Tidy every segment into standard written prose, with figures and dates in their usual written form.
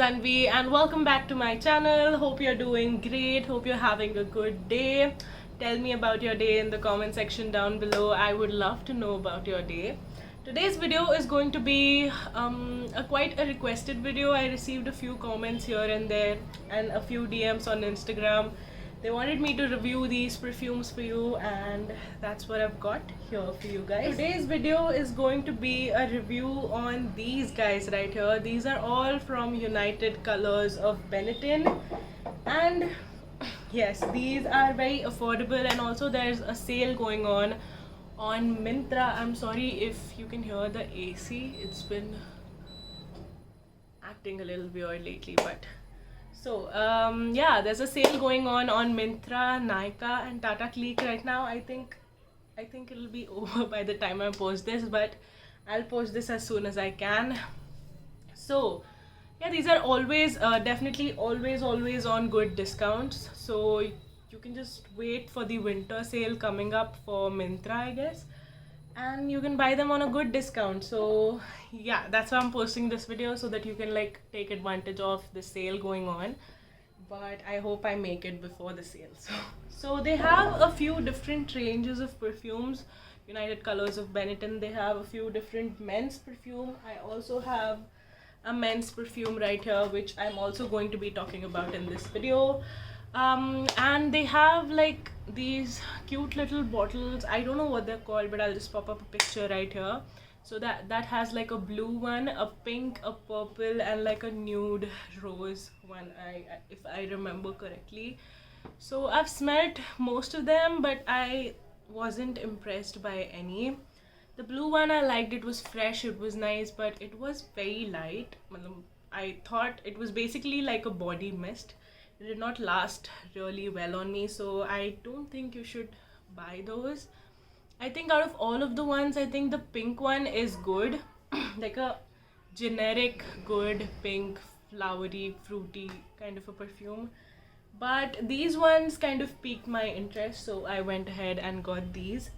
Tanvi and welcome back to my channel. Hope you're doing great. Hope you're having a good day. Tell me about your day in the comment section down below. I would love to know about your day. Today's video is going to be quite a requested video. I received a few comments here and there and a few DMs on Instagram. They wanted me to review these perfumes for you, and that's what I've got here for you guys. Today's video is going to be a review on these guys right here. These are all from United Colors of Benetton, and yes, these are very affordable, and also there's a sale going on Myntra. I'm sorry if you can hear the AC. It's been acting a little weird lately, but so yeah, there's a sale going on Myntra, Nykaa and Tata Click right now. I think it'll be over by the time I post this, but I'll post this as soon as I can. So yeah, these are always definitely always on good discounts, so you can just wait for the winter sale coming up for Myntra, I guess, and you can buy them on a good discount. So yeah, that's why I'm posting this video, so that you can like take advantage of the sale going on. But I hope I make it before the sale. So they have a few different ranges of perfumes. United Colors of Benetton, they have a few different men's perfume. I also have a men's perfume right here, which I'm also going to be talking about in this video. And they have like these cute little bottles. I don't know what they're called, but I'll just pop up a picture right here. So that has like a blue one, a pink, a purple, and like a nude rose one, if I remember correctly. So I've smelled most of them, but I wasn't impressed by any. The blue one I liked. It was fresh, it was nice, but it was very light. I thought it was basically like a body mist. It did not last really well on me, so I don't think you should buy those. I think out of all of the ones, I think the pink one is good. Like a generic good pink flowery fruity kind of a perfume, but these ones kind of piqued my interest, so I went ahead and got these.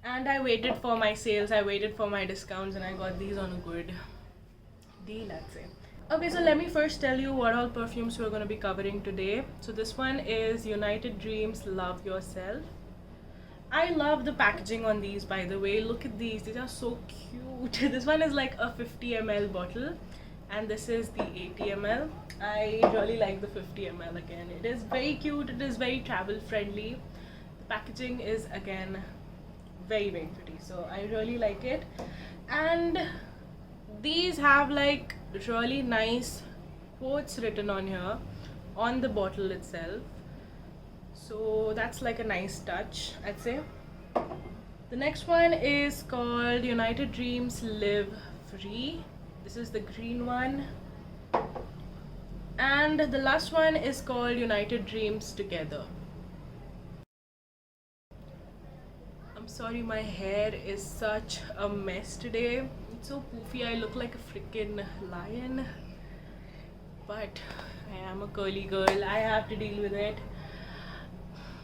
And I waited for my sales, I waited for my discounts, and I got these on a good deal, I'd say. Okay, so let me first tell you what all perfumes we're going to be covering today. So this one is United Dreams Love Yourself. I love the packaging on these, by the way. Look at these are so cute. This one is like a 50 ml bottle, and this is the 80 ml. I really like the 50 ml again. It is very cute, it is very travel friendly. The packaging is again very pretty, so I really like it. And these have like really nice quotes written on here on the bottle itself, so that's like a nice touch, I'd say. The next one is called United Dreams Live Free. This is the green one. And the last one is called United Dreams Together. I'm sorry, my hair is such a mess today. It's so poofy, I look like a freaking lion, but I am a curly girl, I have to deal with it.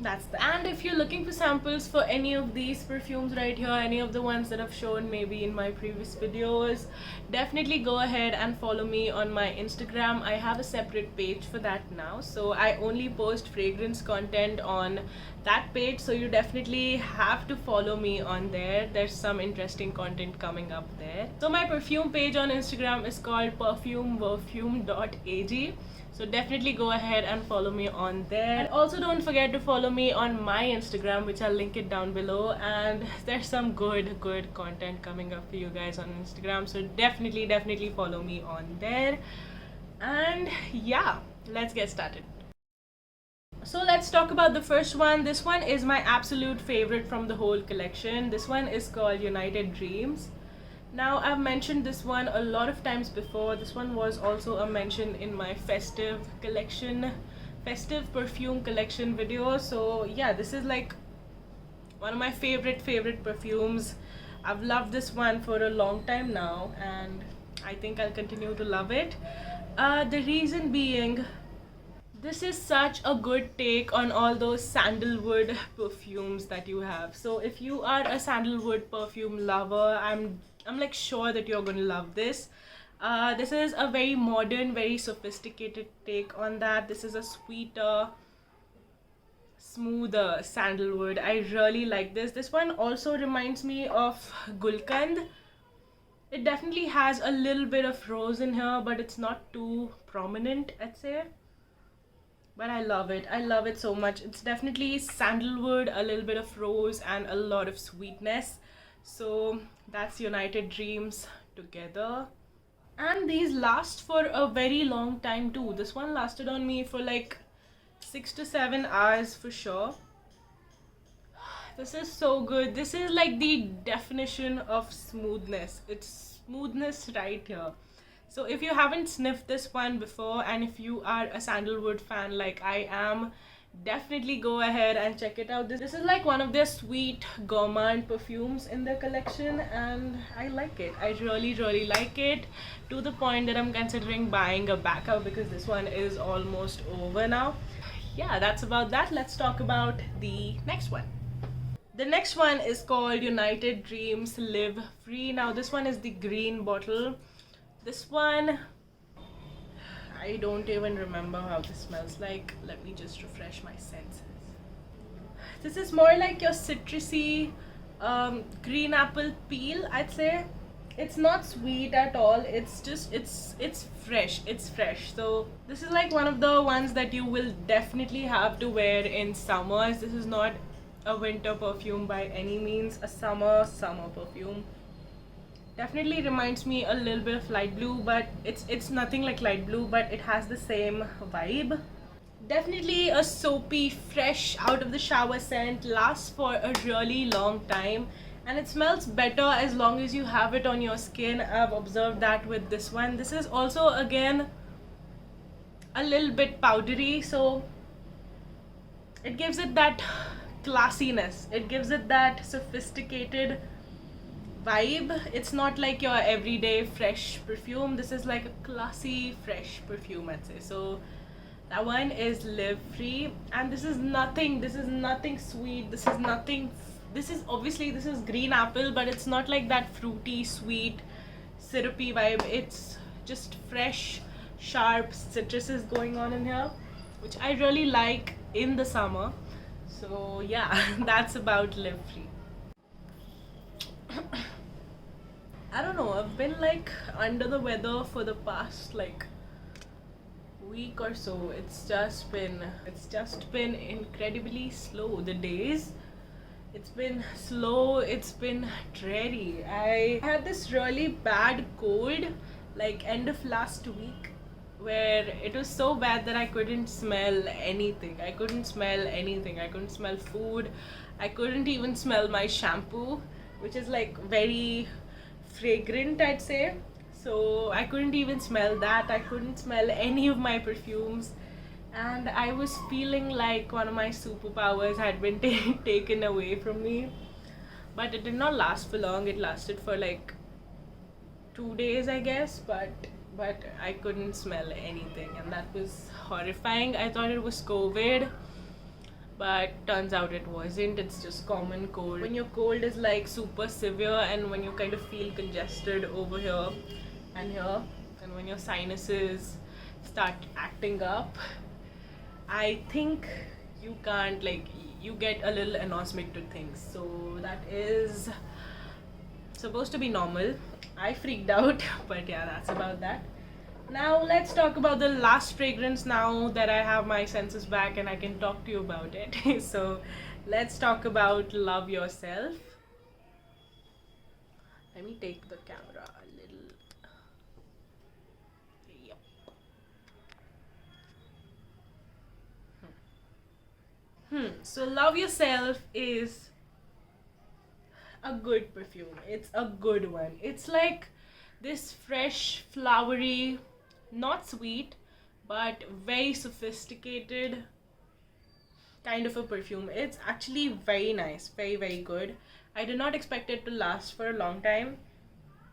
And if you're looking for samples for any of these perfumes right here, any of the ones that I've shown maybe in my previous videos, definitely go ahead and follow me on my Instagram. I have a separate page for that now, so I only post fragrance content on that page, so you definitely have to follow me on there. There's some interesting content coming up there. So my perfume page on Instagram is called perfume.ag. So definitely go ahead and follow me on there. And also don't forget to follow me on my Instagram, which I'll link it down below. And there's some good content coming up for you guys on Instagram. So definitely follow me on there. And yeah, let's get started. So let's talk about the first one. This one is my absolute favorite from the whole collection. This one is called United Dreams. Now, I've mentioned this one a lot of times before. This one was also a mention in my festive perfume collection video. So yeah, this is like one of my favorite perfumes. I've loved this one for a long time now, and I think I'll continue to love it. The reason being, this is such a good take on all those sandalwood perfumes that you have. So if you are a sandalwood perfume lover, I'm like sure that you're gonna love this. This is a very modern, very sophisticated take on that. This is a sweeter, smoother sandalwood. I really like this. This one also reminds me of Gulkand. It definitely has a little bit of rose in here, but it's not too prominent, I'd say. But I love it. I love it so much. It's definitely sandalwood, a little bit of rose, and a lot of sweetness. So that's United Dreams together. And these last for a very long time too. This one lasted on me for like 6 to 7 hours for sure. This is so good. This is like the definition of smoothness. It's smoothness right here. So if you haven't sniffed this one before, and if you are a sandalwood fan like I am, definitely go ahead and check it out. This is like one of their sweet gourmand perfumes in their collection, and I like it. I really like it, to the point that I'm considering buying a backup because this one is almost over now. Yeah, that's about that. Let's talk about the next one. The next one is called United Dreams Live Free. Now this one is the green bottle. This one, I don't even remember how this smells like. Let me just refresh my senses. This is more like your citrusy green apple peel, I'd say. It's not sweet at all. It's just, it's fresh. It's fresh. So this is like one of the ones that you will definitely have to wear in summers. This is not a winter perfume by any means. A summer perfume. Definitely reminds me a little bit of light blue, but it's nothing like light blue, but it has the same vibe. Definitely a soapy, fresh, out of the shower scent. Lasts for a really long time, and it smells better as long as you have it on your skin. I've observed that with this one. This is also again a little bit powdery, so it gives it that classiness. It gives it that sophisticated vibe. It's not like your everyday fresh perfume. This is like a classy fresh perfume, I'd say. So that one is Live Free, and this is nothing sweet. This is nothing, this is obviously, this is green apple, but it's not like that fruity, sweet, syrupy vibe. It's just fresh, sharp citruses going on in here, which I really like in the summer. So yeah, that's about Live Free. I don't know, I've been like under the weather for the past like week or so. It's just been incredibly slow. The days, it's been slow, it's been dreary. I had this really bad cold like end of last week, where it was so bad that I couldn't smell anything. I couldn't smell food. I couldn't even smell my shampoo, which is like very fragrant, I'd say. So I couldn't even smell that. I couldn't smell any of my perfumes, and I was feeling like one of my superpowers had been taken away from me. But it did not last for long. It lasted for like 2 days, I guess, but I couldn't smell anything, and that was horrifying. I thought it was COVID, but turns out it wasn't. It's just common cold. When your cold is like super severe, and when you kind of feel congested over here and here, and when your sinuses start acting up, I think you can't, like, you get a little anosmic to things. So that is supposed to be normal. I freaked out, but yeah, that's about that. Now let's talk about the last fragrance, now that I have my senses back and I can talk to you about it. So let's talk about Love Yourself. Let me take the camera a little. Yep. So Love Yourself is a good perfume. It's a good one. It's like this fresh, flowery, not sweet, but very sophisticated kind of a perfume. It's actually very nice, very good. I did not expect it to last for a long time,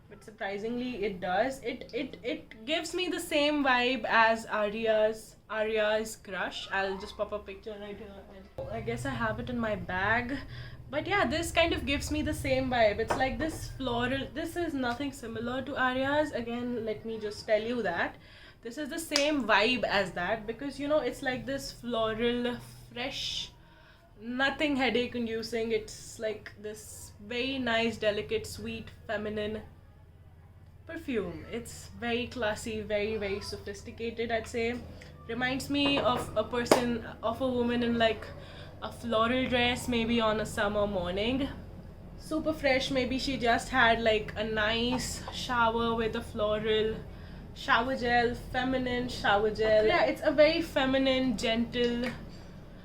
but surprisingly it does. It gives me the same vibe as Aria's Crush. I'll just pop a picture right here. I guess I have it in my bag, But yeah, this kind of gives me the same vibe. It's like this floral. This is nothing similar to Arya's. Again, let me just tell you that this is the same vibe as that, because you know it's like this floral, fresh, nothing headache inducing. It's like this very nice, delicate, sweet, feminine perfume. It's very classy, very sophisticated, I'd say. Reminds me of a person, of a woman in like a floral dress, maybe on a summer morning. Super fresh. Maybe she just had like a nice shower with a floral shower gel, feminine shower gel. Yeah, it's a very feminine, gentle,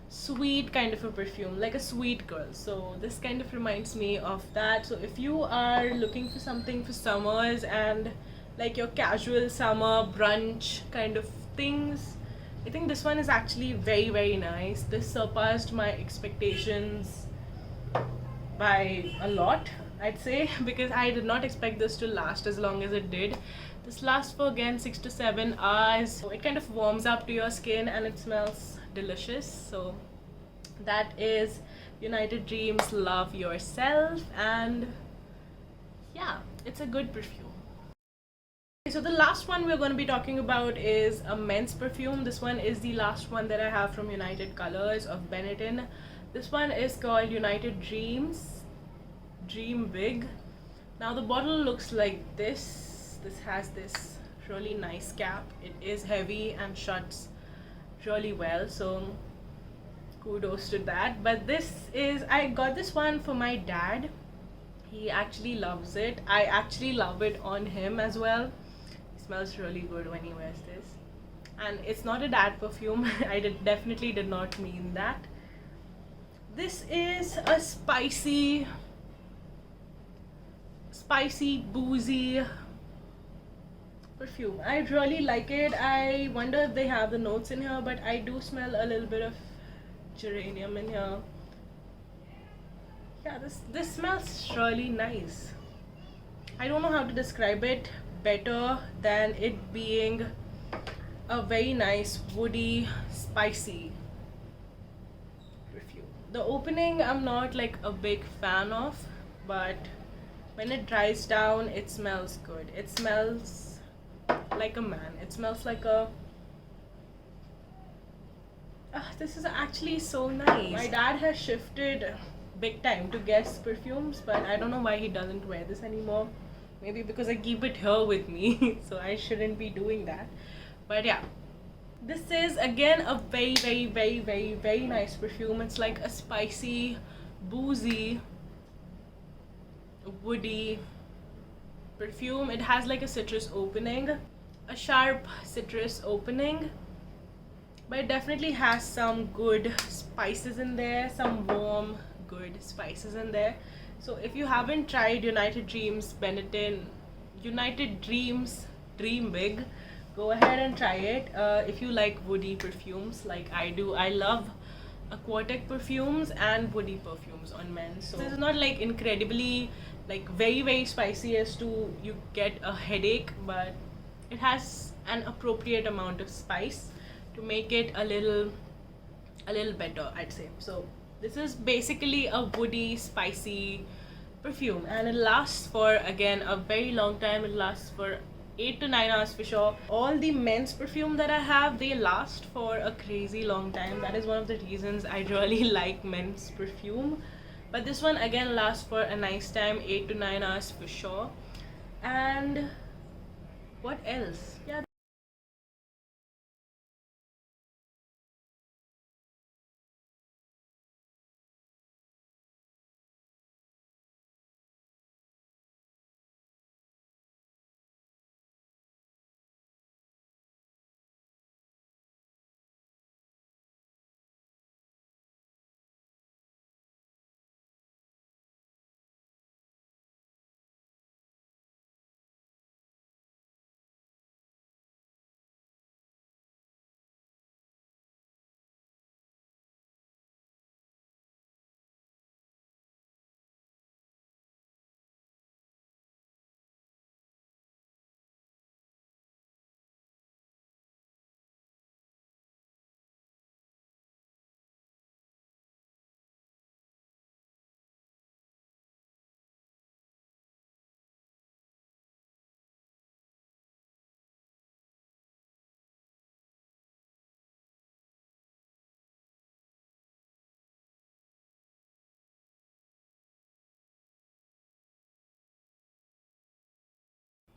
sweet kind of a perfume, like a sweet girl. So this kind of reminds me of that. So if you are looking for something for summers and like your casual summer brunch kind of things, I think this one is actually very nice. This surpassed my expectations by a lot, I'd say, because I did not expect this to last as long as it did. This lasts for again 6 to 7 hours. So it kind of warms up to your skin and it smells delicious. So that is United Dreams Love Yourself, and yeah, it's a good perfume. So the last one we're going to be talking about is a men's perfume. This one is the last one that I have from United Colors of Benetton. This one is called United Dreams Dream Big. Now the bottle looks like this. This has this really nice cap. It is heavy and shuts really well, so kudos to that. But this is, I got this one for my dad. He actually loves it. I actually love it on him as well. It smells really good when he wears this. And it's not a dad perfume. I definitely did not mean that. This is a spicy, boozy perfume. I really like it. I wonder if they have the notes in here, but I do smell a little bit of geranium in here. Yeah, this smells really nice. I don't know how to describe it better than it being a very nice woody, spicy perfume. The opening I'm not like a big fan of, but when it dries down it smells good. It smells like a man. It smells like a this is actually so nice. My dad has shifted big time to Guess perfumes, but I don't know why he doesn't wear this anymore. Maybe because I keep it here with me, so I shouldn't be doing that. But yeah, this is again a very nice perfume. It's like a spicy, boozy, woody perfume. It has like a citrus opening, a sharp citrus opening, but it definitely has some good spices in there, some warm good spices in there. So if you haven't tried United Dreams Benetton, United Dreams Dream Big, go ahead and try it. If you like woody perfumes like I do, I love aquatic perfumes and woody perfumes on men. So this is not like incredibly like very spicy as to you get a headache, but it has an appropriate amount of spice to make it a little better, I'd say. So this is basically a woody, spicy perfume, and it lasts for again a very long time. It lasts for 8 to 9 hours for sure. All the men's perfume that I have, they last for a crazy long time. That is one of the reasons I really like men's perfume. But this one again lasts for a nice time, 8 to 9 hours for sure. And what else? Yeah.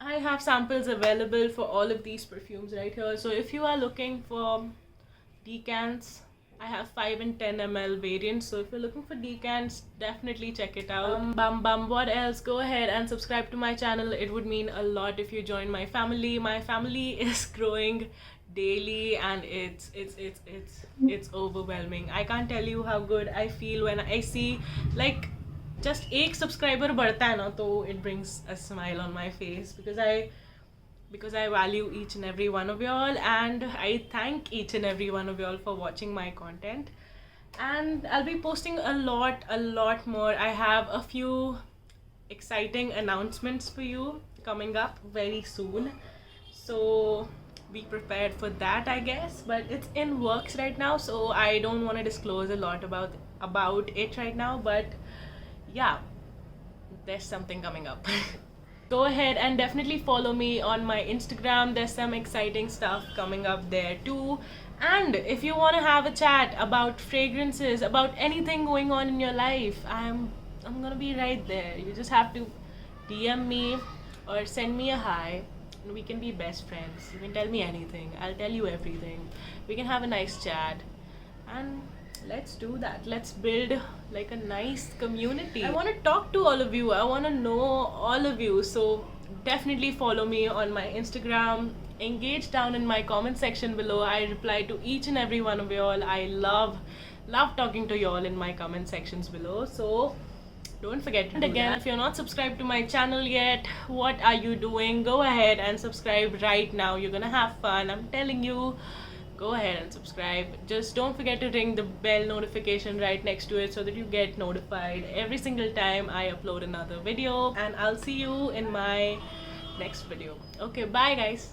I have samples available for all of these perfumes right here. So if you are looking for decants, I have 5 and 10 ml variants. So if you're looking for decants, definitely check it out. What else? Go ahead and subscribe to my channel. It would mean a lot if you join my family. My family is growing daily, and it's overwhelming. I can't tell you how good I feel when I see like just एक subscriber बढ़ता है ना, तो it brings a smile on my face, because I value each and every one of y'all, and I thank each and every one of y'all for watching my content. And I'll be posting a lot more. I have a few exciting announcements for you coming up very soon, so be prepared for that, I guess. But it's in works right now, so I don't want to disclose a lot about it right now, but yeah, there's something coming up. Go ahead and definitely follow me on my Instagram. There's some exciting stuff coming up there too. And if you want to have a chat about fragrances, about anything going on in your life, I'm gonna be right there. You just have to DM me or send me a hi, and we can be best friends. You can tell me anything, I'll tell you everything. We can have a nice chat, and let's do that. Let's build like a nice community. I want to talk to all of you. I want to know all of you. So definitely follow me on my Instagram. Engage down in my comment section below. I reply to each and every one of y'all. I love talking to y'all in my comment sections below. So don't forget to do that. If you're not subscribed to my channel yet, what are you doing? Go ahead and subscribe right now. You're gonna have fun, I'm telling you. Go ahead and subscribe. Just don't forget to ring the bell notification right next to it so that you get notified every single time I upload another video. And I'll see you in my next video. Okay, bye guys.